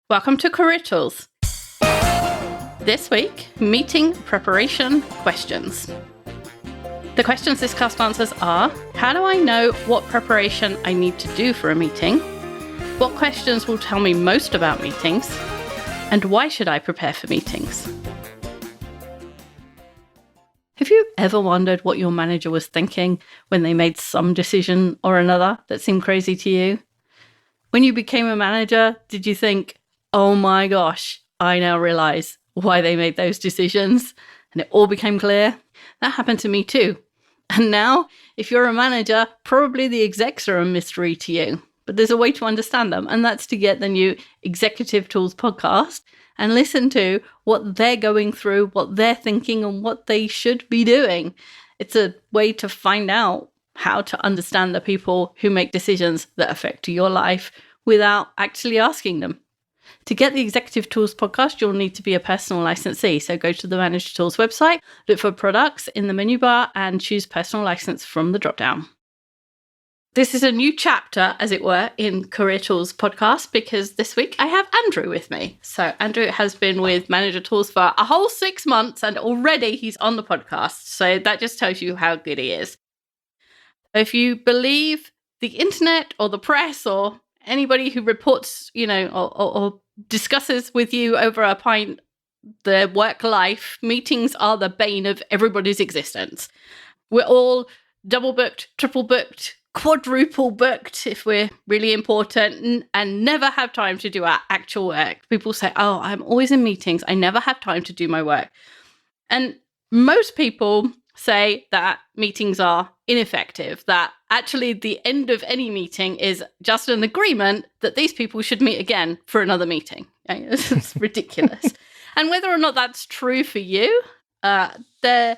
Welcome to Career Tools. This week, meeting preparation questions. The questions this cast answers are: how do I know what preparation I need to do for a meeting? What questions will tell me most about meetings? And why should I prepare for meetings? Have you ever wondered what your manager was thinking when they made some decision or another that seemed crazy to you? When you became a manager, did you think, oh my gosh, I now realize why they made those decisions, and it all became clear? That happened to me too. And now, if you're a manager, probably the execs are a mystery to you. But there's a way to understand them, and that's to get the new Executive Tools podcast and listen to what they're going through, what they're thinking, and what they should be doing. It's a way to find out how to understand the people who make decisions that affect your life without actually asking them. To get the Executive Tools podcast, you'll need to be a personal licensee. So go to the Manager Tools website, look for products in the menu bar, and choose personal license from the dropdown. This is a new chapter, as it were, in Career Tools podcast, because this week I have Andrew with me. So Andrew has been with Manager Tools for a whole 6 months, and already he's on the podcast. So that just tells you how good he is. If you believe the internet or the press or anybody who reports, or discusses with you over a pint their work life, meetings are the bane of everybody's existence. We're all double booked, triple booked, quadruple booked if we're really important, and never have time to do our actual work. People say, oh, I'm always in meetings, I never have time to do my work. And most people say that meetings are ineffective, that actually the end of any meeting is just an agreement that these people should meet again for another meeting. It's ridiculous. And whether or not that's true for you, there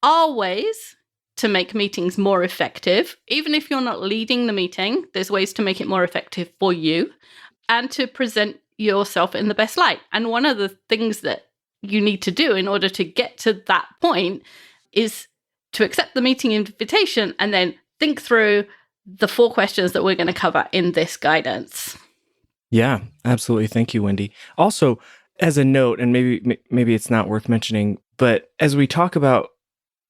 are ways to make meetings more effective. Even if you're not leading the meeting, there's ways to make it more effective for you and to present yourself in the best light. And one of the things that you need to do in order to get to that point is to accept the meeting invitation and then think through the 4 questions that we're going to cover in this guidance. Yeah, absolutely. Thank you, Wendy. Also, as a note, and maybe it's not worth mentioning, but as we talk about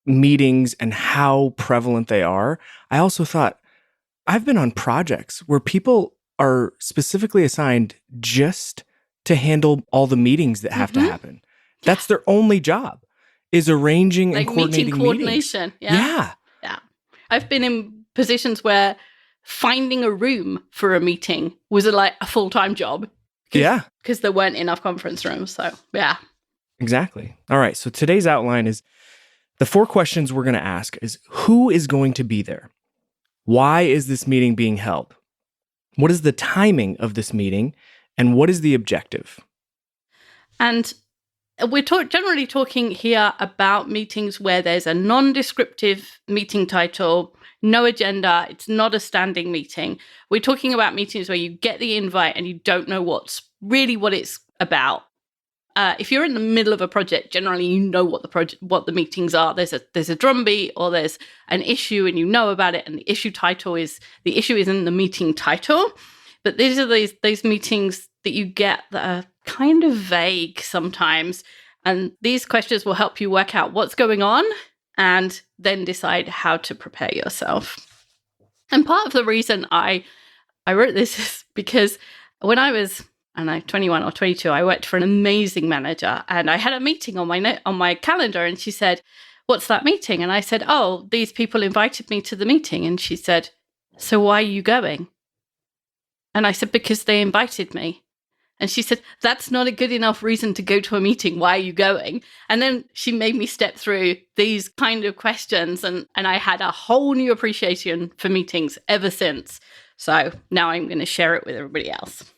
meetings and how prevalent they are, I also thought, I've been on projects where people are specifically assigned just to handle all the meetings that have to happen. That's their only job, is arranging and coordinating meeting coordination. Yeah. I've been in positions where finding a room for a meeting was a full-time job. Because there weren't enough conference rooms. So, yeah. Exactly. All right. So today's outline is the 4 questions we're going to ask is: who is going to be there? Why is this meeting being held? What is the timing of this meeting? And what is the objective? And we're generally talking here about meetings where there's a non-descriptive meeting title, no agenda, it's not a standing meeting. We're talking about meetings where you get the invite and you don't know what it's about. If you're in the middle of a project, generally you know what the meetings are. There's a drumbeat or there's an issue and you know about it, and the issue is in the meeting title. But these are those meetings that you get that are kind of vague sometimes, and these questions will help you work out what's going on and then decide how to prepare yourself. And part of the reason I wrote this is because when I was 21 or 22, I worked for an amazing manager, and I had a meeting on my calendar, and she said, "What's that meeting?" And I said, "Oh, these people invited me to the meeting." And she said, "So why are you going?" And I said, "Because they invited me." And she said, "That's not a good enough reason to go to a meeting. Why are you going?" And then she made me step through these kind of questions, and I had a whole new appreciation for meetings ever since. So now I'm going to share it with everybody else.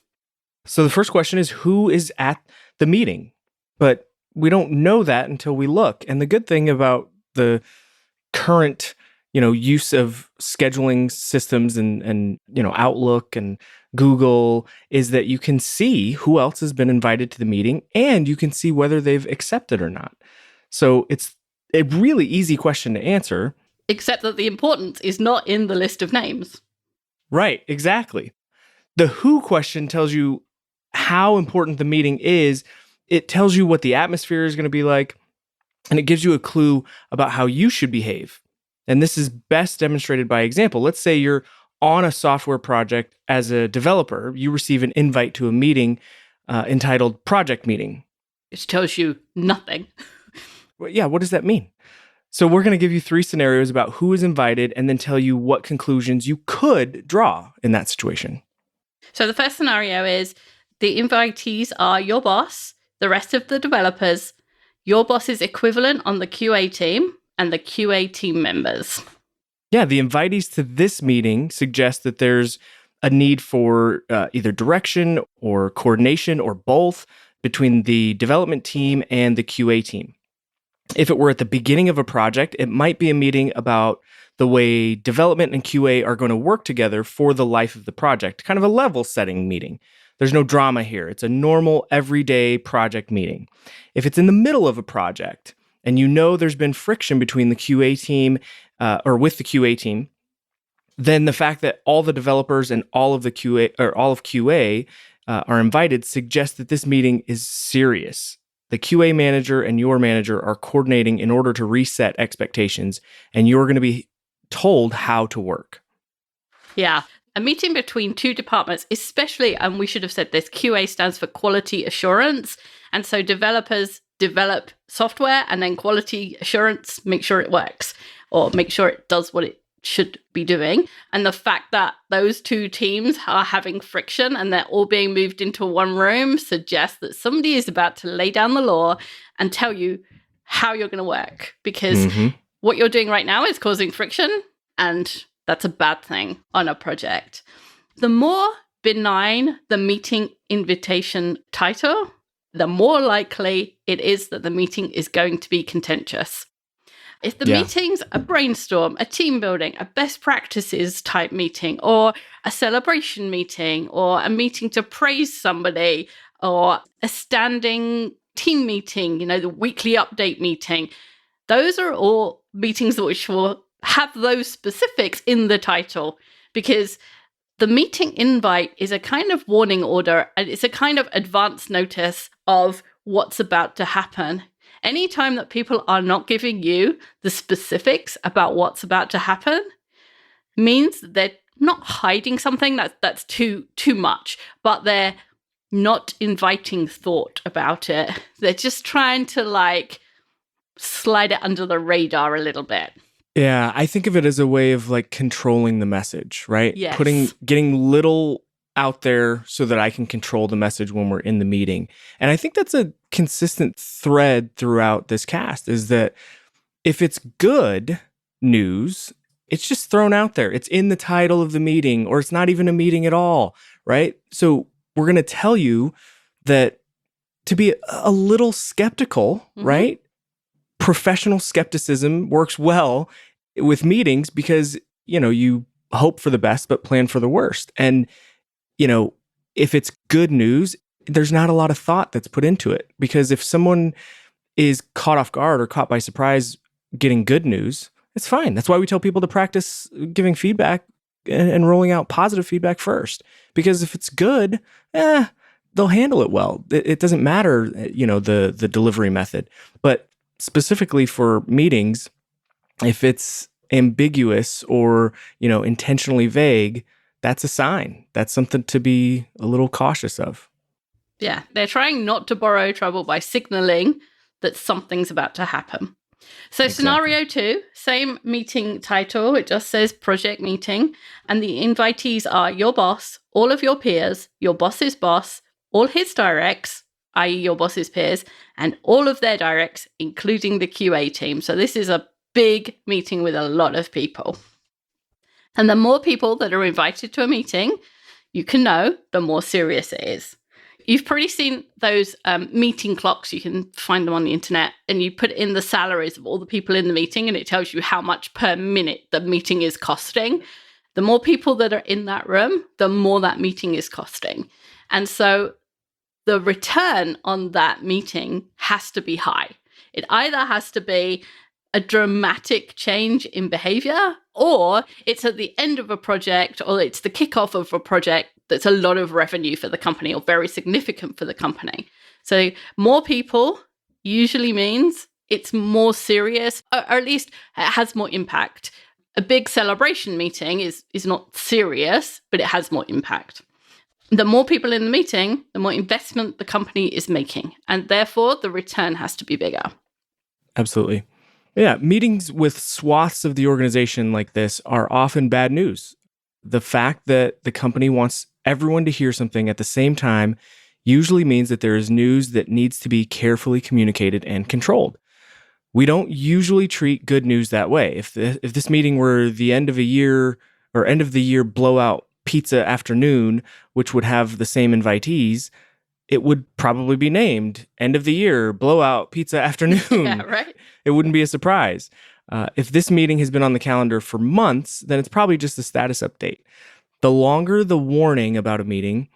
So the first question is, who is at the meeting? But we don't know that until we look. And the good thing about the current, use of scheduling systems and Outlook and Google is that you can see who else has been invited to the meeting, and you can see whether they've accepted or not. So it's a really easy question to answer. Except that the importance is not in the list of names. Right, exactly. The who question tells you how important the meeting is, it tells you what the atmosphere is going to be like, and it gives you a clue about how you should behave. And this is best demonstrated by example. Let's say you're on a software project as a developer. You receive an invite to a meeting entitled Project Meeting. It tells you nothing. Well, yeah, what does that mean? So we're going to give you 3 scenarios about who is invited and then tell you what conclusions you could draw in that situation. So the first scenario is the invitees are your boss, the rest of the developers, your boss's equivalent on the QA team, and the QA team members. Yeah, the invitees to this meeting suggest that there's a need for either direction or coordination or both between the development team and the QA team. If it were at the beginning of a project, it might be a meeting about the way development and QA are going to work together for the life of the project, kind of a level setting meeting. There's no drama here. It's a normal, everyday project meeting. If it's in the middle of a project and you know there's been friction between the QA team or with the QA team, then the fact that all the developers and all of QA are invited suggests that this meeting is serious. The QA manager and your manager are coordinating in order to reset expectations, and you're going to be told how to work. Yeah. A meeting between 2 departments, especially, and we should have said this, QA stands for quality assurance. And so developers develop software, and then quality assurance make sure it works or make sure it does what it should be doing. And the fact that those 2 teams are having friction and they're all being moved into one room suggests that somebody is about to lay down the law and tell you how you're going to work, because what you're doing right now is causing friction, and that's a bad thing on a project. The more benign the meeting invitation title, the more likely it is that the meeting is going to be contentious. If the meeting's a brainstorm, a team building, a best practices type meeting, or a celebration meeting, or a meeting to praise somebody, or a standing team meeting, the weekly update meeting, those are all meetings which will have those specifics in the title, because the meeting invite is a kind of warning order, and it's a kind of advance notice of what's about to happen. Anytime that people are not giving you the specifics about what's about to happen means that they're not hiding something that's too much, but they're not inviting thought about it. They're just trying to slide it under the radar a little bit. Yeah, I think of it as a way of controlling the message, right? Yes. Getting little out there so that I can control the message when we're in the meeting. And I think that's a consistent thread throughout this cast, is that if it's good news, it's just thrown out there. It's in the title of the meeting, or it's not even a meeting at all, right? So we're going to tell you that to be a little skeptical, right? Professional skepticism works well with meetings because, you hope for the best, but plan for the worst. And, if it's good news, there's not a lot of thought that's put into it, because if someone is caught off guard or caught by surprise getting good news, it's fine. That's why we tell people to practice giving feedback and rolling out positive feedback first, because if it's good, they'll handle it well. It doesn't matter, the delivery method, but specifically for meetings, if it's ambiguous or, intentionally vague, that's a sign. That's something to be a little cautious of. Yeah, they're trying not to borrow trouble by signaling that something's about to happen. So exactly. Scenario 2, same meeting title. It just says project meeting. And the invitees are your boss, all of your peers, your boss's boss, all his directs, i.e. your boss's peers, and all of their directs, including the QA team. So this is a big meeting with a lot of people. And the more people that are invited to a meeting, you can know, the more serious it is. You've probably seen those meeting clocks. You can find them on the internet, and you put in the salaries of all the people in the meeting, and it tells you how much per minute the meeting is costing. The more people that are in that room, the more that meeting is costing. And so the return on that meeting has to be high. It either has to be a dramatic change in behavior, or it's at the end of a project, or it's the kickoff of a project that's a lot of revenue for the company or very significant for the company. So more people usually means it's more serious, or at least it has more impact. A big celebration meeting is not serious, but it has more impact. The more people in the meeting, the more investment the company is making, and therefore the return has to be bigger. Absolutely. Yeah, meetings with swaths of the organization like this are often bad news. The fact that the company wants everyone to hear something at the same time usually means that there is news that needs to be carefully communicated and controlled. We don't usually treat good news that way. If this meeting were the end of a year or end of the year blowout pizza afternoon, which would have the same invitees, it would probably be named End of the Year Blowout Pizza Afternoon. Yeah, right. It wouldn't be a surprise. If this meeting has been on the calendar for months, then it's probably just a status update. The longer the warning about a meeting,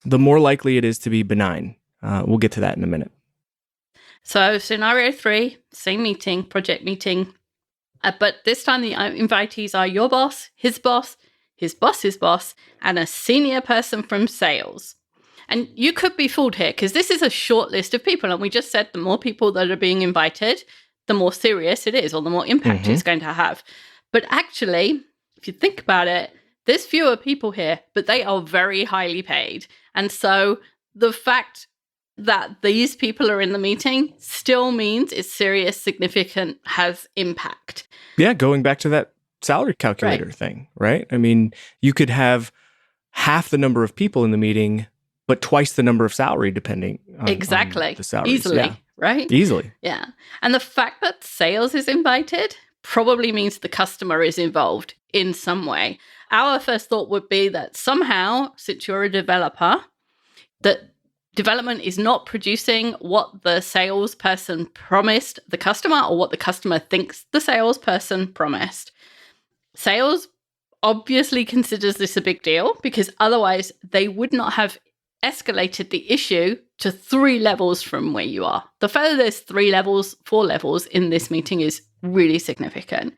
the more likely it is to be benign. We'll get to that in a minute. So scenario 3, same meeting, project meeting. But this time the invitees are your boss, his boss, his boss's boss, and a senior person from sales. And you could be fooled here because this is a short list of people. And we just said the more people that are being invited, the more serious it is or the more impact it's going to have. But actually, if you think about it, there's fewer people here, but they are very highly paid. And so the fact that these people are in the meeting still means it's serious, significant, has impact. Yeah, going back to that salary calculator thing, right? I mean, you could have half the number of people in the meeting, but twice the number of salary depending on the salaries. Easily, right? Easily. Yeah. And the fact that sales is invited probably means the customer is involved in some way. Our first thought would be that somehow, since you're a developer, that development is not producing what the salesperson promised the customer or what the customer thinks the salesperson promised. Sales obviously considers this a big deal because otherwise they would not have escalated the issue to 3 levels from where you are. The fact that there's 3 levels, 4 levels in this meeting is really significant.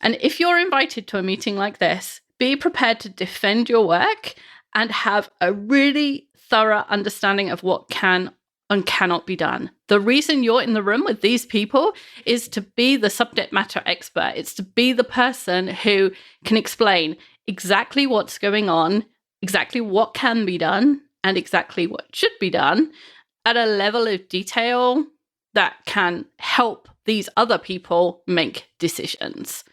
And if you're invited to a meeting like this, be prepared to defend your work and have a really thorough understanding of what can and cannot be done. The reason you're in the room with these people is to be the subject matter expert. It's to be the person who can explain exactly what's going on, exactly what can be done, and exactly what should be done at a level of detail that can help these other people make decisions.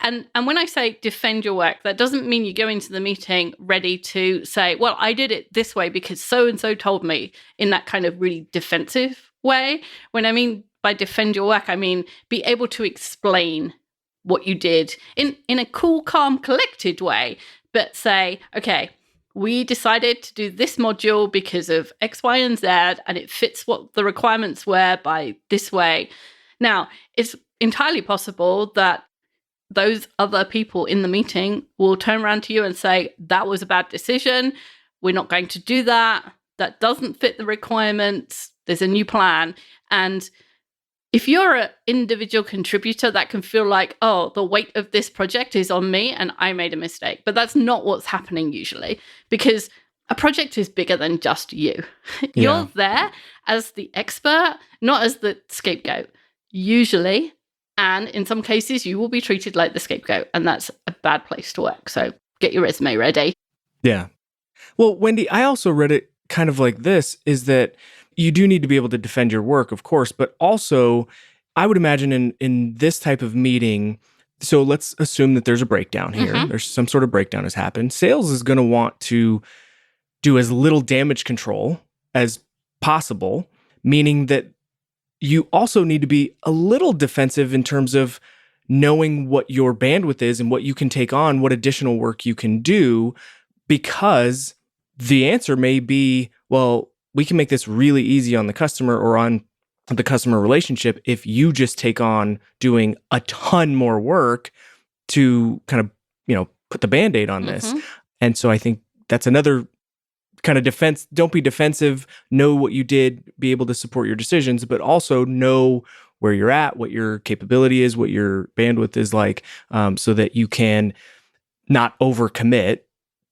And when I say defend your work, that doesn't mean you go into the meeting ready to say, well, I did it this way because so-and-so told me, in that kind of really defensive way. When I mean by defend your work, I mean be able to explain what you did in a cool, calm, collected way, but say, okay, we decided to do this module because of X, Y, and Z, and it fits what the requirements were by this way. Now, it's entirely possible that those other people in the meeting will turn around to you and say, that was a bad decision. We're not going to do that. That doesn't fit the requirements. There's a new plan. And if you're an individual contributor, that can feel like, oh, the weight of this project is on me and I made a mistake. But that's not what's happening usually, because a project is bigger than just you. You're there as the expert, not as the scapegoat, usually. And in some cases, you will be treated like the scapegoat, and that's a bad place to work. So get your resume ready. Yeah. Well, Wendy, I also read it kind of like this, is that you do need to be able to defend your work, of course, but also I would imagine in this type of meeting, so let's assume that there's a breakdown here. Mm-hmm. There's some sort of breakdown has happened. Sales is going to want to do as little damage control as possible, meaning that you also need to be a little defensive in terms of knowing what your bandwidth is and what you can take on, what additional work you can do, because the answer may be, well, we can make this really easy on the customer or on the customer relationship if you just take on doing a ton more work to kind of, put the Band-Aid on this. And so I think that's another kind of defense. Don't be defensive. Know what you did, be able to support your decisions, but also know where you're at, what your capability is, what your bandwidth is like, so that you can not overcommit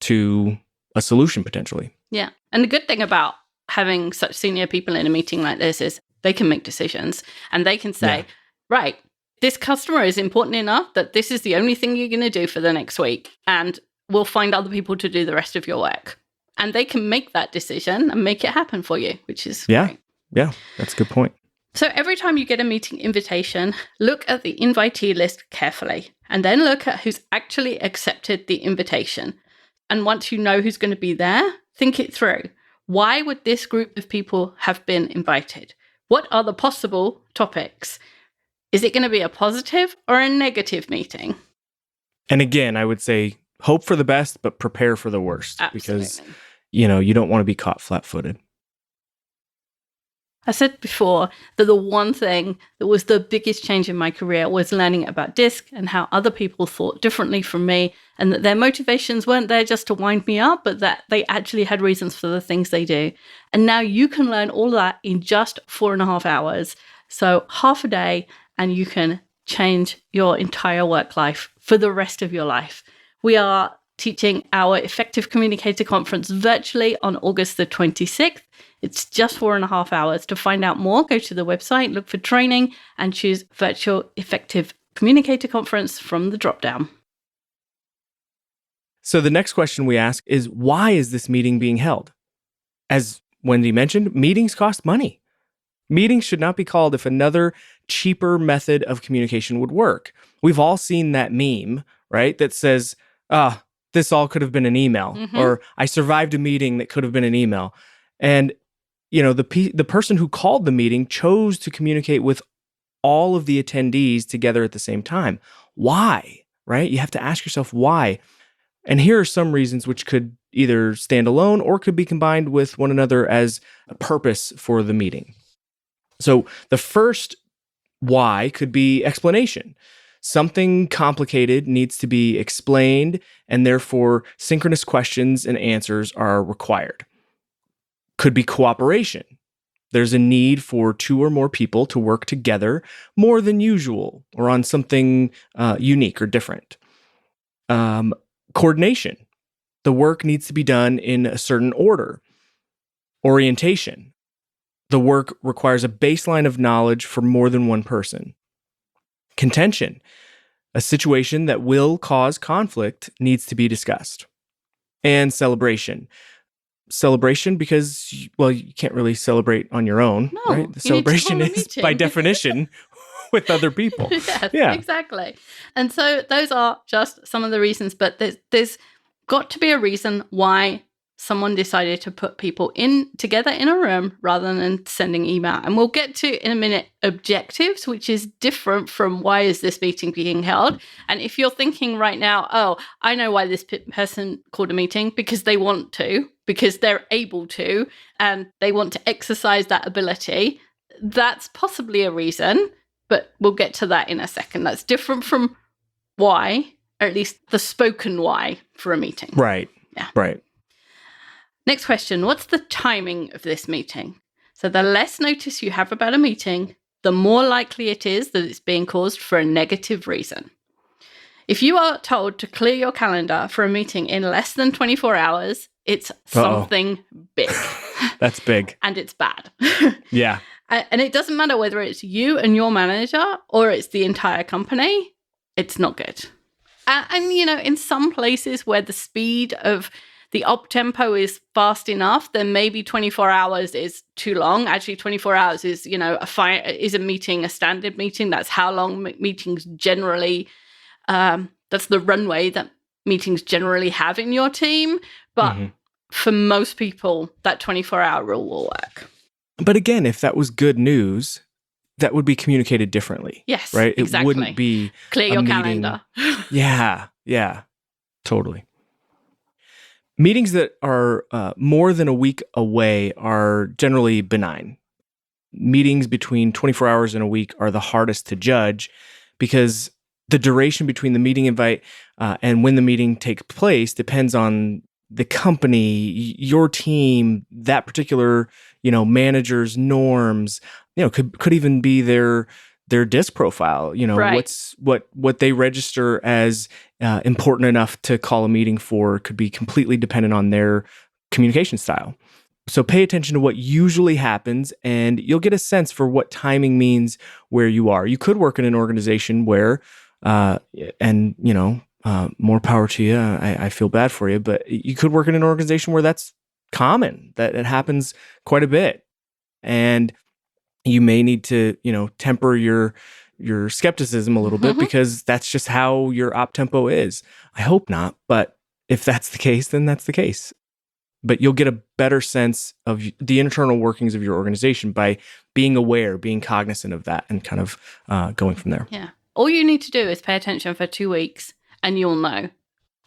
to a solution potentially. Yeah. And the good thing about having such senior people in a meeting like this is they can make decisions and they can say, right, this customer is important enough that this is the only thing you're going to do for the next week. And we'll find other people to do the rest of your work. And they can make that decision and make it happen for you, which is great. Yeah, that's a good point. So every time you get a meeting invitation, look at the invitee list carefully and then look at who's actually accepted the invitation. And once you know who's going to be there, think it through. Why would this group of people have been invited? What are the possible topics? Is it going to be a positive or a negative meeting? And again, I would say hope for the best, but prepare for the worst. Absolutely. Because, you don't want to be caught flat-footed. I said before that the one thing that was the biggest change in my career was learning about DISC and how other people thought differently from me, and that their motivations weren't there just to wind me up, but that they actually had reasons for the things they do. And now you can learn all that in just 4.5 hours. So half a day, and you can change your entire work life for the rest of your life. We are teaching our Effective Communicator Conference virtually on August the 26th. It's just 4.5 hours. To find out more, go to the website, look for training, and choose Virtual Effective Communicator Conference from the dropdown. So the next question we ask is, why is this meeting being held? As Wendy mentioned, meetings cost money. Meetings should not be called if another cheaper method of communication would work. We've all seen that meme, right? That says, this all could have been an email, or I survived a meeting that could have been an email. And the person who called the meeting chose to communicate with all of the attendees together at the same time. Why, right? You have to ask yourself why. And here are some reasons which could either stand alone or could be combined with one another as a purpose for the meeting. So the first why could be explanation. Something complicated needs to be explained, and therefore synchronous questions and answers are required. Could be cooperation. There's a need for 2 or more people to work together more than usual or on something unique or different. Coordination. The work needs to be done in a certain order. Orientation. The work requires a baseline of knowledge for more than one person. Contention. A situation that will cause conflict needs to be discussed. And celebration. Celebration because, you can't really celebrate on your own, No, right? The celebration you need to is, call a by meeting. definition, with other people. Yes, Yeah. exactly. And so those are just some of the reasons, but there's got to be a reason why someone decided to put people together in a room rather than sending email. And we'll get to, in a minute, objectives, which is different from why is this meeting being held. And if you're thinking right now, I know why this person called a meeting, because they want to, because they're able to, and they want to exercise that ability, that's possibly a reason, but we'll get to that in a second. That's different from why, or at least the spoken why for a meeting. Right. Yeah. Right. Next question, what's the timing of this meeting? So the less notice you have about a meeting, the more likely it is that it's being caused for a negative reason. If you are told to clear your calendar for a meeting in less than 24 hours, it's something big. That's big. And it's bad. Yeah. And it doesn't matter whether it's you and your manager or it's the entire company, it's not good. And in some places where the speed of the op tempo is fast enough, then maybe 24 hours is too long. Actually, 24 hours is, a standard meeting. That's how long meetings generally, that's the runway that meetings generally have in your team. But for most people, that 24-hour rule will work. But again, if that was good news, that would be communicated differently. Yes, right? exactly. It wouldn't be clear a your meeting. calendar. Yeah, totally. Meetings that are more than a week away are generally benign. Meetings between 24 hours and a week are the hardest to judge because the duration between the meeting invite and when the meeting takes place depends on the company, your team, that particular, manager's norms, could even be their their DISC profile. Right. What they register as important enough to call a meeting for could be completely dependent on their communication style. So pay attention to what usually happens, and you'll get a sense for what timing means where you are. You could work in an organization where, more power to you. I feel bad for you, but you could work in an organization where that's common, that it happens quite a bit. And you may need to, temper your skepticism a little bit because that's just how your op tempo is. I hope not, but if that's the case, then that's the case. But you'll get a better sense of the internal workings of your organization by being aware, being cognizant of that, and kind of going from there. Yeah. All you need to do is pay attention for 2 weeks and you'll know.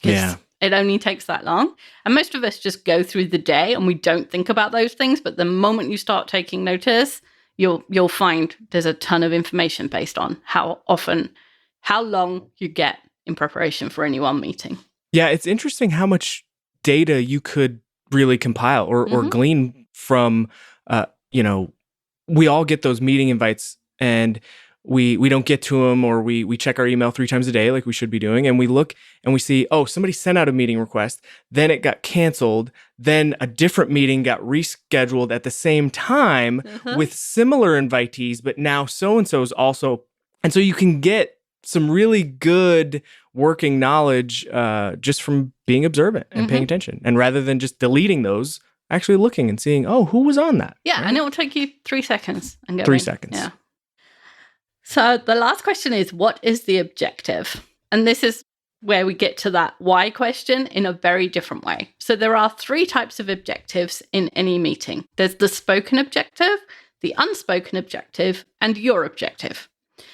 Yeah. It only takes that long. And most of us just go through the day and we don't think about those things. But the moment you start taking notice, you'll find there's a ton of information based on how long you get in preparation for any one meeting. Yeah, it's interesting how much data you could really compile or glean from, we all get those meeting invites and we don't get to them, or we check our email 3 times a day like we should be doing, and we look and we see, oh, somebody sent out a meeting request, then it got canceled, then a different meeting got rescheduled at the same time with similar invitees, but now so-and-so is also, and so you can get some really good working knowledge just from being observant and paying attention, and rather than just deleting those, actually looking and seeing, oh, who was on that? Yeah, right? And it will take you 3 seconds. And 3 seconds. Yeah. So the last question is, what is the objective? And this is where we get to that why question in a very different way. So there are 3 types of objectives in any meeting. There's the spoken objective, the unspoken objective, and your objective.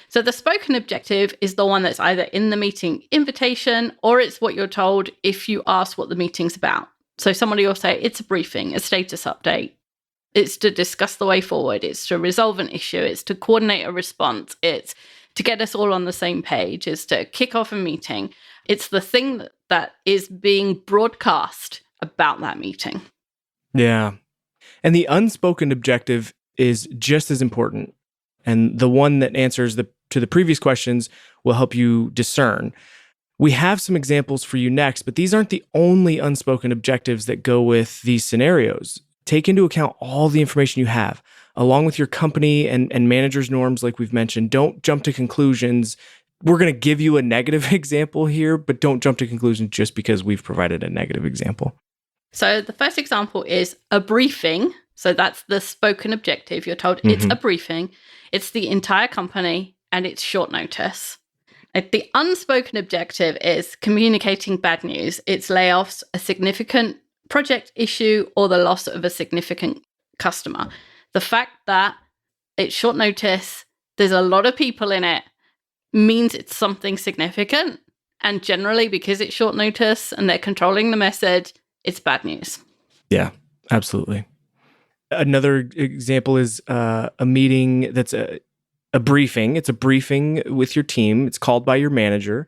So the spoken objective is the one that's either in the meeting invitation or it's what you're told if you ask what the meeting's about. So somebody will say it's a briefing, a status update. It's to discuss the way forward. It's to resolve an issue. It's to coordinate a response. It's to get us all on the same page. It's to kick off a meeting. It's the thing that is being broadcast about that meeting. Yeah. And the unspoken objective is just as important. And the one that answers to the previous questions will help you discern. We have some examples for you next, but these aren't the only unspoken objectives that go with these scenarios. Take into account all the information you have, along with your company and manager's norms, like we've mentioned. Don't jump to conclusions. We're going to give you a negative example here, but don't jump to conclusions just because we've provided a negative example. So the first example is a briefing. So that's the spoken objective. You're told it's a briefing. It's the entire company and it's short notice. The unspoken objective is communicating bad news. It's layoffs, a significant project issue, or the loss of a significant customer. The fact that it's short notice, there's a lot of people in it, means it's something significant. And generally, because it's short notice and they're controlling the message, it's bad news. Yeah, absolutely. Another example is a meeting that's a briefing. It's a briefing with your team. It's called by your manager,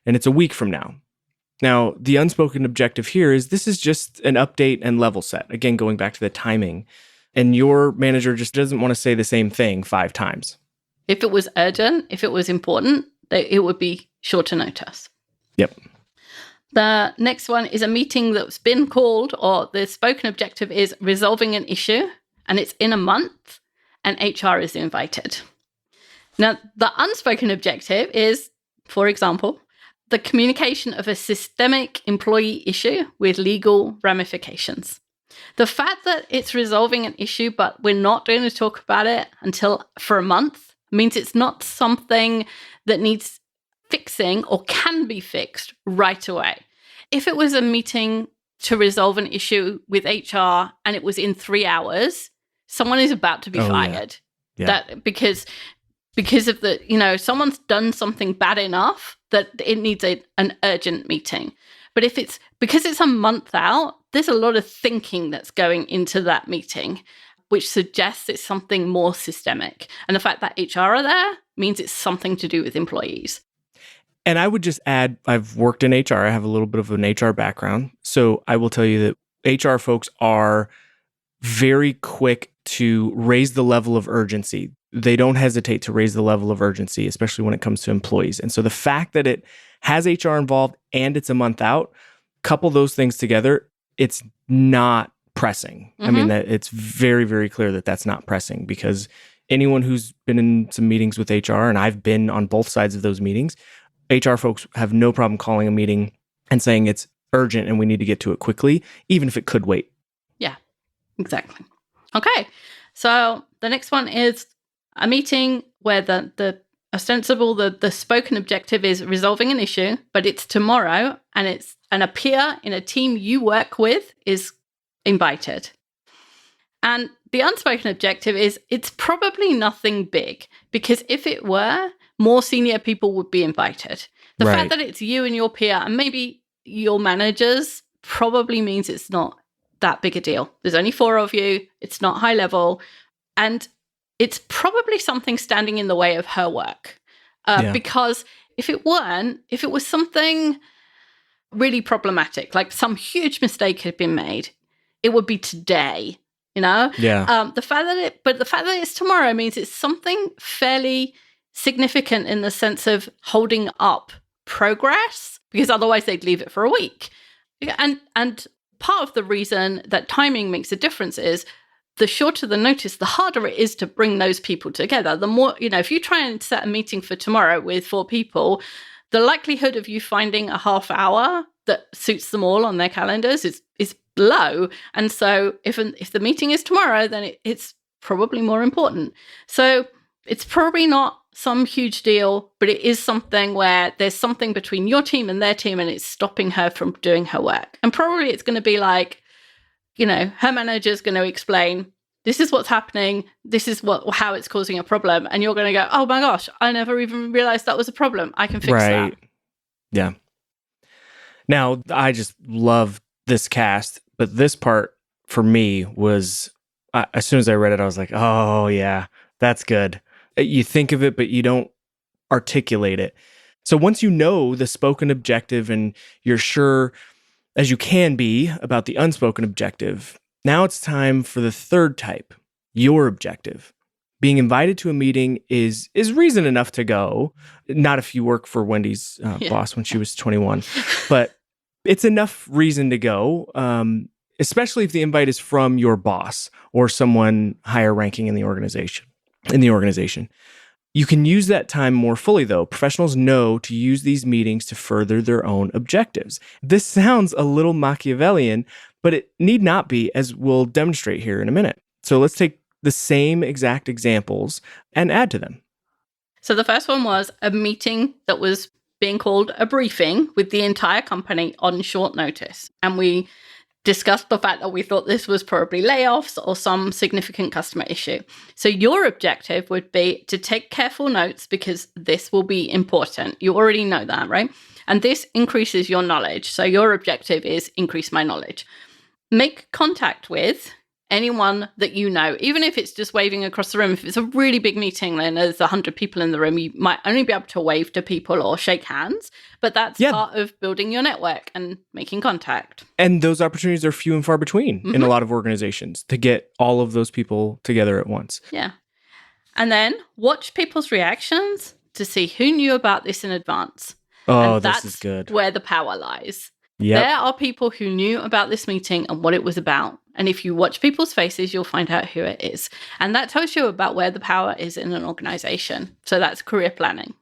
and it's a week from now. Now, the unspoken objective here is this is just an update and level set. Again, going back to the timing. And your manager just doesn't want to say the same thing 5 times. If it was urgent, if it was important, it would be shorter notice. Yep. The next one is a meeting that's been called, or the spoken objective is resolving an issue, and it's in a month, and HR is invited. Now, the unspoken objective is, for example, the communication of a systemic employee issue with legal ramifications. The fact that it's resolving an issue, but we're not going to talk about it until for a month, means it's not something that needs fixing or can be fixed right away. If it was a meeting to resolve an issue with HR and it was in 3 hours, someone is about to be fired. Yeah. That because of the, someone's done something bad enough that it needs an urgent meeting. But because it's a month out, there's a lot of thinking that's going into that meeting, which suggests it's something more systemic. And the fact that HR are there means it's something to do with employees. And I would just add, I've worked in HR. I have a little bit of an HR background. So I will tell you that HR folks are very quick to raise the level of urgency. They don't hesitate to raise the level of urgency, especially when it comes to employees. And so the fact that it has HR involved and it's a month out, couple those things together, it's not pressing. I mean, that it's very, very clear that that's not pressing, because anyone who's been in some meetings with HR, and I've been on both sides of those meetings, HR folks have no problem calling a meeting and saying it's urgent and we need to get to it quickly, even if it could wait. Yeah, exactly. Okay, so the next one is a meeting where the spoken objective is resolving an issue, but it's tomorrow, and a peer in a team you work with is invited. And the unspoken objective is it's probably nothing big, because if it were, more senior people would be invited. The fact that it's you and your peer and maybe your managers probably means it's not that big a deal. There's only 4 of you. It's not high level. And it's probably something standing in the way of her work. Because if it was something really problematic, like some huge mistake had been made, it would be today, Yeah. The fact that it's tomorrow means it's something fairly significant in the sense of holding up progress, because otherwise they'd leave it for a week. And part of the reason that timing makes a difference is the shorter the notice, the harder it is to bring those people together. The more, if you try and set a meeting for tomorrow with 4 people, the likelihood of you finding a half hour that suits them all on their calendars is low. And so if the meeting is tomorrow, then it's probably more important. So it's probably not some huge deal, but it is something where there's something between your team and their team, and it's stopping her from doing her work. And probably it's going to be like, her manager's going to explain, this is what's happening, this is how it's causing a problem. And you're going to go, oh my gosh, I never even realized that was a problem. I can fix that. Yeah. Now, I just love this cast, but this part for me was, as soon as I read it, I was like, oh yeah, that's good. You think of it, but you don't articulate it. So once you know the spoken objective and you're sure as you can be about the unspoken objective, now it's time for the third type, your objective. Being invited to a meeting is reason enough to go. Not if you work for Wendy's boss when she was 21, but it's enough reason to go, especially if the invite is from your boss or someone higher ranking in the organization. You can use that time more fully, though. Professionals know to use these meetings to further their own objectives. This sounds a little Machiavellian, but it need not be, as we'll demonstrate here in a minute. So let's take the same exact examples and add to them. So the first one was a meeting that was being called a briefing with the entire company on short notice. And we discussed the fact that we thought this was probably layoffs or some significant customer issue. So your objective would be to take careful notes, because this will be important. You already know that, right? And this increases your knowledge. So your objective is increase my knowledge. Make contact with anyone that you know, even if it's just waving across the room. If it's a really big meeting, then there's 100 people in the room, you might only be able to wave to people or shake hands, but that's part of building your network and making contact. And those opportunities are few and far between in a lot of organizations to get all of those people together at once. Yeah. And then watch people's reactions to see who knew about this in advance. Oh, this is good. That's where the power lies. Yep. There are people who knew about this meeting and what it was about. And if you watch people's faces, you'll find out who it is. And that tells you about where the power is in an organization. So that's career planning.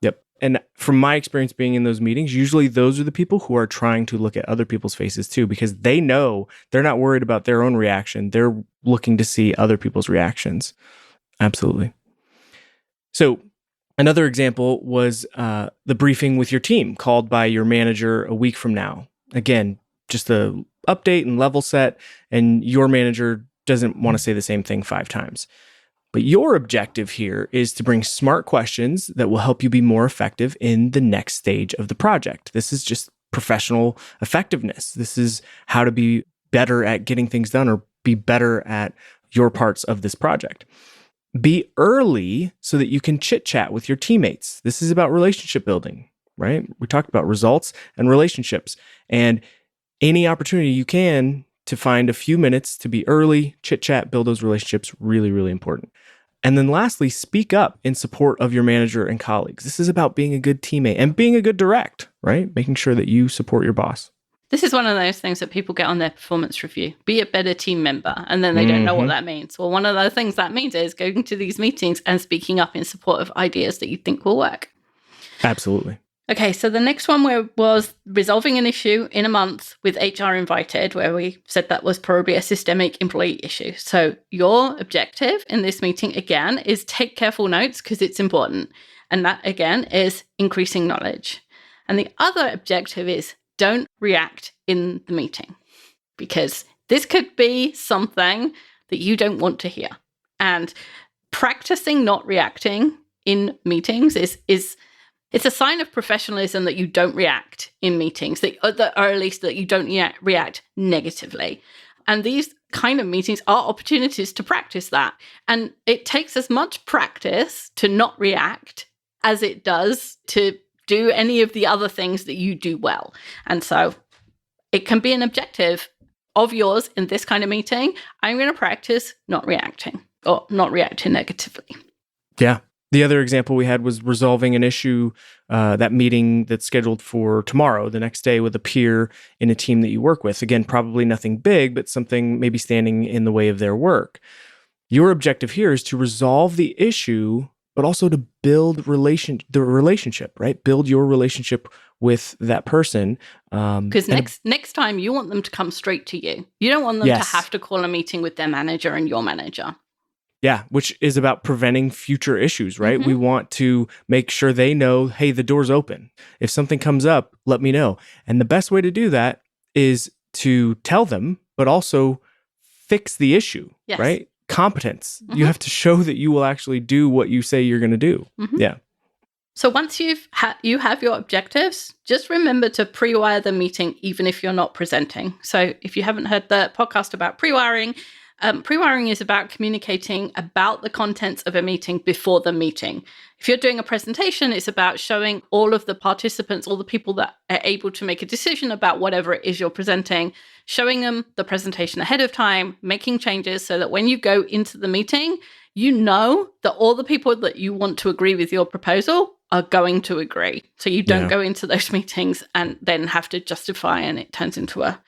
Yep. And from my experience being in those meetings, usually those are the people who are trying to look at other people's faces too, because they know they're not worried about their own reaction. They're looking to see other people's reactions. Absolutely. So another example was the briefing with your team called by your manager a week from now. Again, just the update and level set, and your manager doesn't want to say the same thing 5 times. But your objective here is to bring smart questions that will help you be more effective in the next stage of the project. This is just professional effectiveness. This is how to be better at getting things done or be better at your parts of this project. Be early so that you can chit-chat with your teammates. This is about relationship building, right? We talked about results and relationships, and any opportunity you can to find a few minutes to be early, chit chat, build those relationships, really, really important. And then lastly, speak up in support of your manager and colleagues. This is about being a good teammate and being a good direct, right? Making sure that you support your boss. This is one of those things that people get on their performance review. Be a better team member. And then they don't know what that means. Well, one of the things that means is going to these meetings and speaking up in support of ideas that you think will work. Absolutely. Okay, so the next one was resolving an issue in a month with HR invited, where we said that was probably a systemic employee issue. So your objective in this meeting, again, is take careful notes because it's important. And that, again, is increasing knowledge. And the other objective is don't react in the meeting, because this could be something that you don't want to hear. And practicing not reacting in meetings is it's a sign of professionalism that you don't react in meetings, or at least that you don't react negatively. And these kind of meetings are opportunities to practice that. And it takes as much practice to not react as it does to do any of the other things that you do well. And so it can be an objective of yours in this kind of meeting. I'm going to practice not reacting or not reacting negatively. Yeah. The other example we had was resolving an issue, that meeting that's scheduled for tomorrow, the next day, with a peer in a team that you work with. Again, probably nothing big, but something maybe standing in the way of their work. Your objective here is to resolve the issue, but also to build the relationship, right? Build your relationship with that person. Because next time you want them to come straight to you. You don't want them to have to call a meeting with their manager and your manager. Yeah, which is about preventing future issues, right? We want to make sure they know, hey, the door's open. If something comes up, let me know. And the best way to do that is to tell them, but also fix the issue, right? Competence. You have to show that you will actually do what you say you're going to do. Yeah. So once you have your objectives, just remember to pre-wire the meeting, even if you're not presenting. So if you haven't heard the podcast about pre-wiring, pre-wiring is about communicating about the contents of a meeting before the meeting. If you're doing a presentation, it's about showing all of the participants, all the people that are able to make a decision about whatever it is you're presenting, showing them the presentation ahead of time, making changes so that when you go into the meeting, you know that all the people that you want to agree with your proposal are going to agree. So you don't go into those meetings and then have to justify, and it turns into a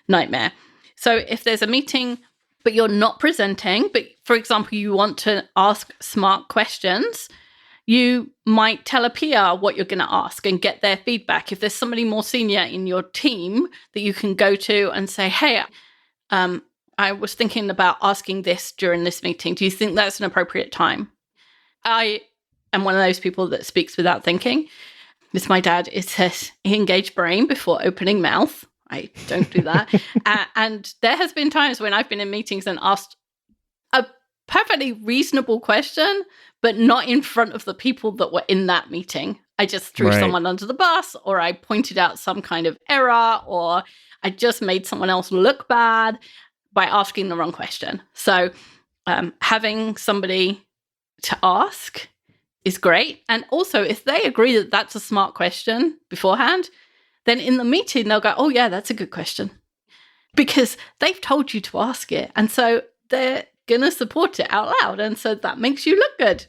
nightmare. So if there's a meeting but you're not presenting, but for example, you want to ask smart questions, you might tell a peer what you're going to ask and get their feedback. If there's somebody more senior in your team that you can go to and say, hey, I was thinking about asking this during this meeting. Do you think that's an appropriate time? I am one of those people that speaks without thinking. With my dad, it says, engage brain before opening mouth. I don't do that. And there has been times when I've been in meetings and asked a perfectly reasonable question, but not in front of the people that were in that meeting. I just threw someone under the bus, or I pointed out some kind of error, or I just made someone else look bad by asking the wrong question. So having somebody to ask is great. And also, if they agree that that's a smart question beforehand, then in the meeting, they'll go, oh, yeah, that's a good question. Because they've told you to ask it. And so they're going to support it out loud. And so that makes you look good.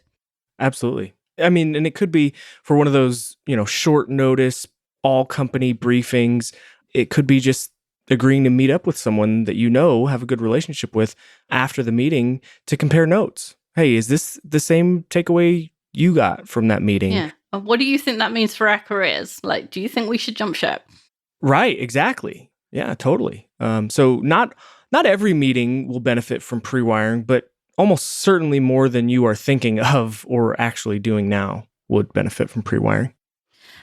Absolutely. I mean, and it could be for one of those, short notice, all company briefings. It could be just agreeing to meet up with someone that have a good relationship with after the meeting to compare notes. Hey, is this the same takeaway you got from that meeting? Yeah. What do you think that means for our careers? Like, do you think we should jump ship? Right, exactly. Yeah, totally. So not every meeting will benefit from pre-wiring, but almost certainly more than you are thinking of or actually doing now would benefit from pre-wiring.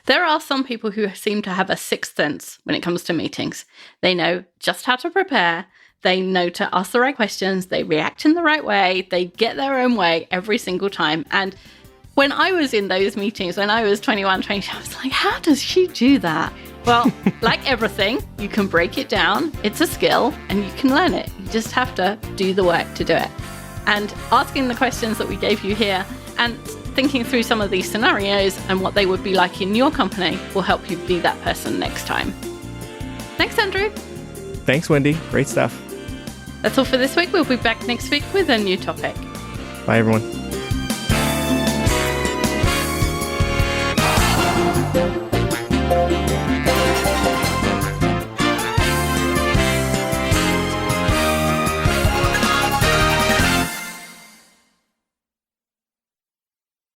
There are some people who seem to have a sixth sense when it comes to meetings. They know just how to prepare. They know to ask the right questions. They react in the right way. They get their own way every single time. And when I was in those meetings, when I was 21, 22, I was like, how does she do that? Well, like everything, you can break it down. It's a skill and you can learn it. You just have to do the work to do it. And asking the questions that we gave you here and thinking through some of these scenarios and what they would be like in your company will help you be that person next time. Thanks, Andrew. Thanks, Wendy. Great stuff. That's all for this week. We'll be back next week with a new topic. Bye, everyone.